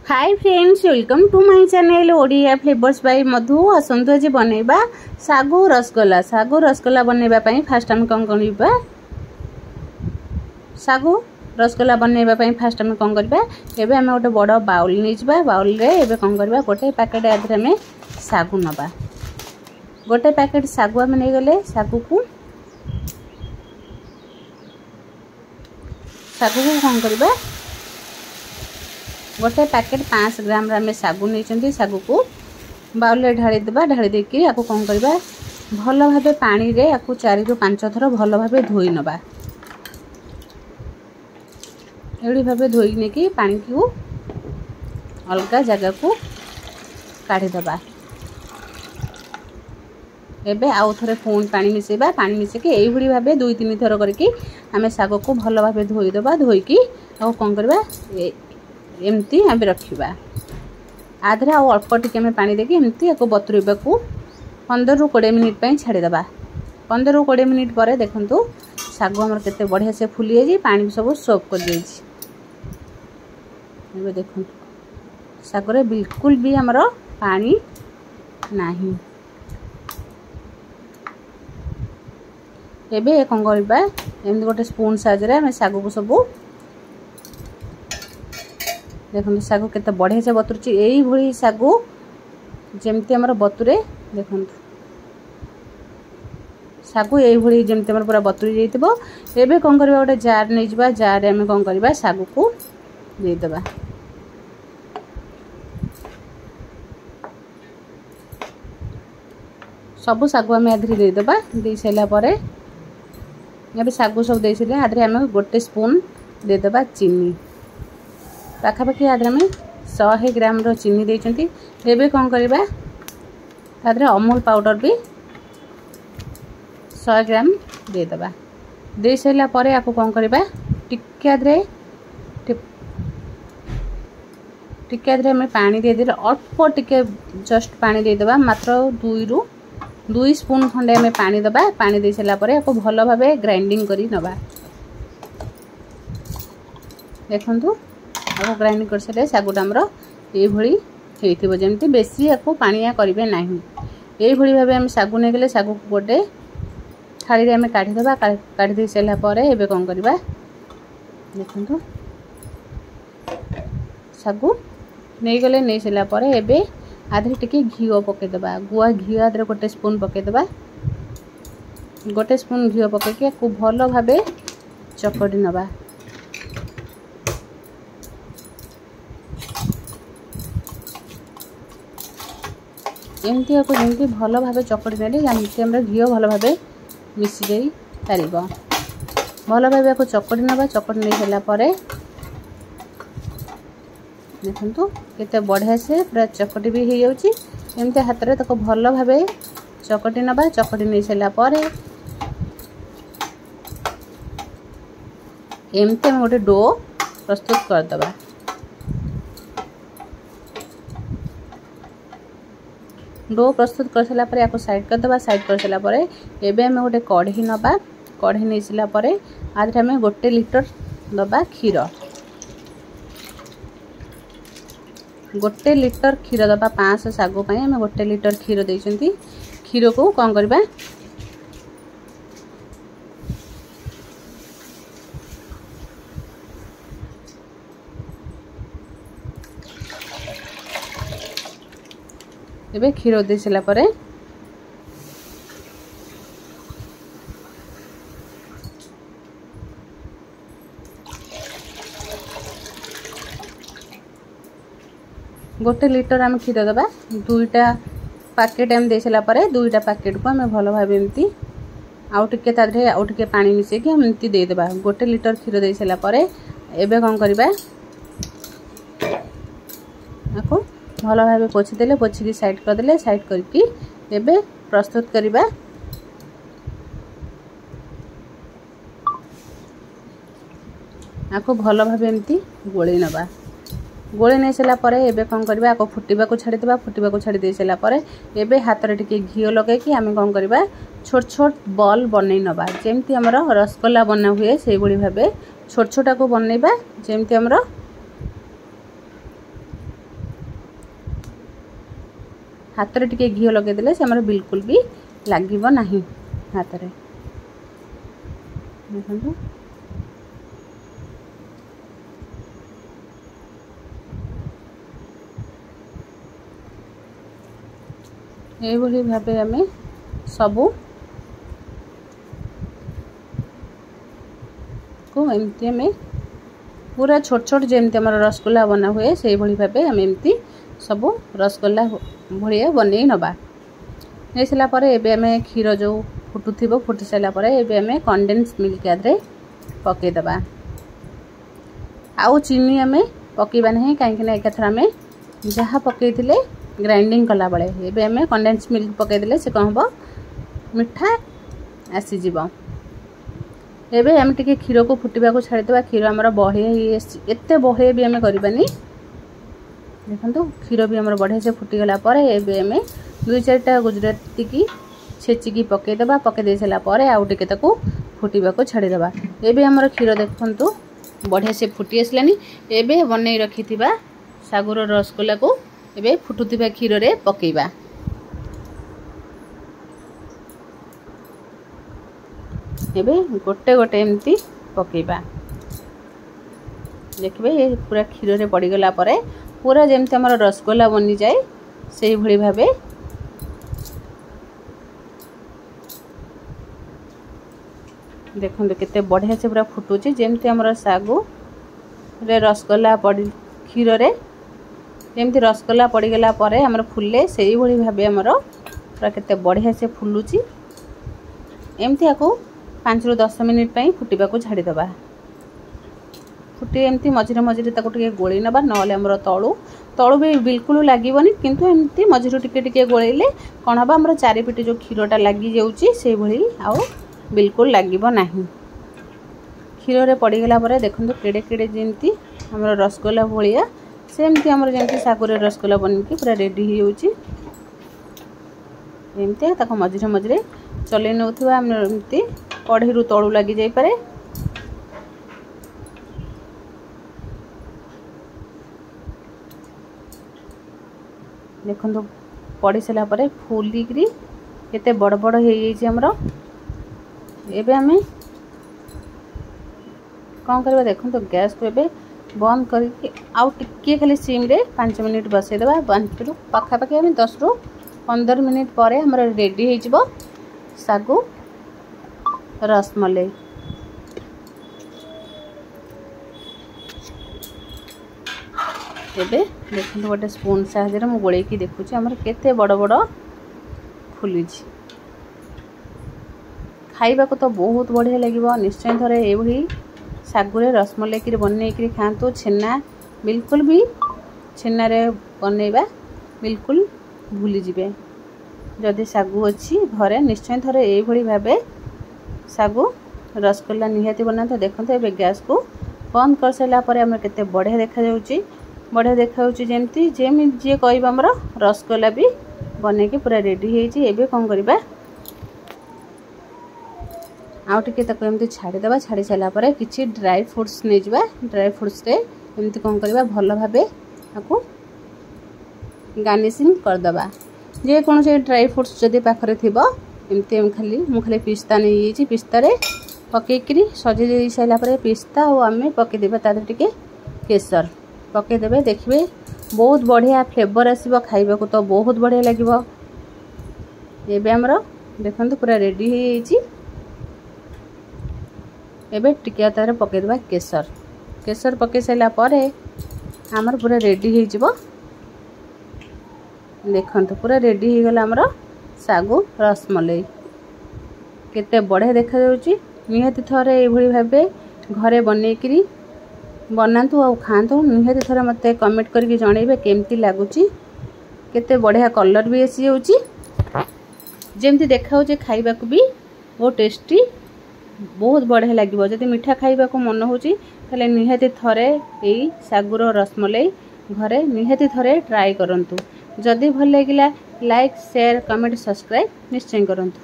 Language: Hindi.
Hi friends, welcome to my channel Odia flavours by Madhu. आसंतु आज बनैबा सागु रसगोला। सागु रसगोला बनैबा पई फास्ट हम कोन करबा, सागु रसगोला बनैबा पई फास्ट हम कोन करबा, एबे हम ओटे बड़ बाउल नै जबा। बाउल रे एबे कोन करबा, गोटे पैकेट आदर हम सागु नबा। गोटे पैकेट सागु हम नै गले सागु को कोन करबा, गोटे पैकेट 500 ग्राम आम सागु नहीं सागु को बाउल ढाई देबा। ढाई देकी आपको कौन करबा, भल भाबे पानी रे आपको 4 ରୁ 5 थर भल भाबे धोई नबा। एड़ी भाबे धोई नेकी पानी को अलगा जगह को काढ़ी दबा। एबे आउ थरे फोन पानी मिसेबा। पानी मिसेके एई भली भाबे 2-3 थर करके आमे सागु को भल भाबे धोई दबा। धोईकी आ कौन करबा, एमती हम रखा। आधे आउ अल्प टिके में पानी देके एमती आपको बतुरवा को 15 ରୁ 20 मिनिट पे छाड़ीदबा। 15 ରୁ 20 मिनिट पर देखंतु सागु हमर केते बढ़िया से फुली जाई, पानी सब सोप कर जाई। एबे देखंतु सागु रे बिल्कुल भी हमर पानी नाही। एबे कोन करबा, एमती गोटे स्पून साइज रे हम सागु को सब देखो सागु केते बढ़िया से बतुरची। एई भली सागु जेमती हमर बतुरे देखो सागु एई भली जेमती हमर पूरा बतुरी जाइतबो। एबे कोन करबा, गोटे जार नै जबा। जार रे हम कोन करबा, सागु को दे देबा। सब सागु हम आधरी दे देबा। दे सैला परे एबे सागु सब दे सैला आधरी हम गोटे स्पून दे देबा चीनी। पाखापाखि आदर में 100 ग्राम चीनी देइचंती। एबे कोन करबा, आदर अमूल पाउडर भी 100 ग्राम दे दबा। दे सैला परे आपको कोन करबा, टिके आदरे में पानी दे दे। अल्प टिके जस्ट पानी दे दबा। मात्र 2 ରୁ 2 स्पून खंडे में पानी दबा। पानी दे सैला परे आपको भल भाबे ग्राइंडिंग करी नबा। देखंतु आपको ग्राइंडिंग कर सारे सागुटा हमर एई भली हेइथिबो। जेमती बेसी आपको पानिया करिवे नाही। एई भली भाबे हम सागु नै गेले सागु को गोटे थाली रे हम काढी दबा। काढी दे सैला परे एबे कोन करबा, देखंतु सागु नै गेले नै सैला परे एबे आधे टिके घिओ पके दबा। गुआ घिओ आधे गोटे स्पून पके दबा। गोटे स्पून घिओ पके के को भलो भाबे चकडी नबा। एमती आपको जमती भल भाबे चकड़ी नेले जमती हमर घिओ भल भाबे मिसी जाई पारिबो। भल भाबे आपको चकड़ी नबा। चकड़ी नै होला परे देखंतु केते बढ़िया से पूरा चकड़ी भी हे जाउची। एमती हाथ रे तको भल भाबे चकड़ी नबा। चकड़ी नै सैला परे एमती हम गोटे डो प्रस्तुत कर दबा। डो प्रस्तुत कर सला परे आपको साइड कर दबा। साइड कर सला परे एबे हम गोटे कढ़ी नबा। कढ़ी नै सला परे आधे हम 1 लीटर दबा क्षीर। 1 लीटर क्षीर दबा। 500 सागु पई हम 1 लीटर क्षीर देइचंती। क्षीर को कोन करबा, एबे क्षीर दे सला परे गोटे लीटर हम क्षीर दबा। 2टा पैकेट हम दे सला परे 2टा पैकेट को हम भल भाबे एमती आउ टिके तादरे आउ टिके पानी मिसे के हम एमती दे देबा। 1 लीटर क्षीर दे सला परे एबे कोन करबा, आको भल भाबे पोछि देले। पोछि की साइड कर देले। साइड करके एबे प्रस्तुत करिबा। आको भल भाबे एमती गोळी नबा। गोळी नै सला परे एबे कोन करबा, आको फुटिबा को छाडी देबा। फुटिबा को छाडी दे सला परे एबे हाथ रे टिके घिओ लगे कि हम कोन करबा, छोट छोट बॉल बनै नबा। जेमती हमर रसगोला बना हुए सेई भली भाबे छोट छोटा को बनैबा। जेमती हमर हाथ रे टिके घी लगे देले से हमर बिल्कुल भी लागिबो नाही हाथ रे। देखंतु ए भली भाबे हमें सबू को एमती हमें पूरा छोट छोट जेमती हमर रसगुल्ला बना हुए से भली भाबे हम एमती सबू रसगुल्ला भलिया बनै नबा। नै सला परे एबे हमें क्षीर जो फुटुथिबो फुटी सला परे एबे हमें कंडेंस मिल्क आदरे पके दबा। आउ चीनी हमें पकेबा नहीं काहे कि एकथरा में जहा पकेइथिले ग्राइंडिंग कला बळे एबे हमें कंडेंस मिल्क पके देले से कहबो मिठा आसी जीवो। एबे हम टिके क्षीर को फुटिबा को छाड़ी देबा। क्षीर हमर बहे एते बहे भी हमें करबानी। देखंतु क्षीर भी हमर बढ़े से फुटी गला परे एबे हमें 2-4टा गुजराती की छेची की पके देबा। पके दे सला परे आउ टिके ताको फुटिबा को छाड़ी देबा। एबे हमर क्षीर देखंतु बढ़े से फुटी आसलानी। एबे बनै रखिथिबा सागुर रसगुल्ला को एबे फुटुथिबा क्षीर रे पकेइबा। एबे गोटे गोटे एमती पकेइबा। देखबे ये पूरा क्षीर रे पड़ी गला परे पूरा जेमती हमर रसगुल्ला बनी जाए सेही भली भाबे देखंतु केते बढ़िया से पूरा फुटुची जेमती हमर सागु रे रसगुल्ला पड़ी क्षीर रे जेमती रसगुल्ला पड़ी गला परे हमर फुले सेही भली भाबे हमर पूरा केते बढ़िया से फुलुची। एमती आको 5 ରୁ 10 मिनिट पई फुटिबा को छाड़ी दबा। फुटी एमती मझिरे मझिरे ताको टिके गोळी नबा नले हमर तळु भी बिल्कुल लागिबनी किंतु एमती मझिरे टिके टिके गोळैले कोन हबा हमर चारि पिटी जो क्षीरटा लागि जाउची से भली आउ बिल्कुल लागिबो नाही। क्षीर रे पड़ी गला परे देखंतु केडे केडे जेमती हमर रसगुल्ला भलिया सेमती हमर जेमती सागुरे रसगुल्ला बनकी पूरा रेडी हो जाउची। एमती ताको मझिरे मझिरे चले नउथबा हम एमती कढ़ी रु तळु लागि जाई पारे। देखंतु पड़ी सला परे फुली करी केते बड़ बड़ हे जाई हमरो। एबे हमें कोन करबा देखंतु गैस को एबे बंद करके आउ टिके खाली सिम रे 5 मिनिट बसै देबा। 5 रु पाखा पाखे हम 10 रु 15 मिनिट परे हमर रेडी हे जिवो सागु रसमलाई। एबे देखंतु गोटे स्पून साहाय्य मु गोळै की देखुची हमर केते बड़ बड़ फुलिची। खाइबा को तो बहुत बढ़िया लागिबो। निश्चय थरे ए भली सागुरे रसमलाई की बनै की खांतु। छेना बिल्कुल भी छेना रे बनैबा बिल्कुल भूली जिबे। जदि सागु अछि घरे निश्चय थरे ए भली भाबे सागु रसगुल्ला निहाती बनाते। देखंतु एबे गैस को बंद कर सला परे हमर केते बढ़िया देखा जाउची। बढ़िया देखा जाउची जेमती जेमि जे कहबा हमर रसगुल्ला भी बनै के पूरा रेडी हेची। एबे कोन करबा आउ टिके ताको एमती छाड़ी देबा। छाड़ी सला परे किछि ड्राई फ्रूट्स नै जिबा। ड्राई फ्रूट्स रे एमती कोन करबा भलो भाबे ताको गार्निशिंग कर दबा। जे कोन से ड्राई फ्रूट्स जदि पाखरे थिबो एमती हम खाली पिस्ता नै येची। पिस्ता रे पके करी सजे दे सला परे पिस्ता और आमे पके देबा तादे टिके केसर पके देबे। देखबे बहुत बढ़िया फ्लेवर आसीबो। खाइबा को तो बहुत बढ़िया लागिबो। एबे हमरो देखंतु पूरा रेडी हे येची। एबे टिके तारे पके देबा केसर। केसर पके सला परे हमर पूरा रेडी हे जिवो। देखंतु पूरा रेडी हे गला हमरो सागु रसमलाई। केते बढ़िया देखा जाउची। निहाती थरे ए भली भाबे घरे बनै करी बनातु आ खांतु। निहाती थरे मते कमेंट करके जणैबे केमती लागुची। केते बढ़िया कलर भी आसी जाउची। जेमती देखा होचे खाइबा को भी बहुत टेस्टी बहुत बढ़िया लागिबो। जदि मीठा खाइबा को मन होची ताले निहाती थरे एई सागुर रसमलाई घरे निहाती थरे ट्राई करंतु। जदि भल लागिला लाइक शेयर कमेंट सब्सक्राइब निश्चय करंतु।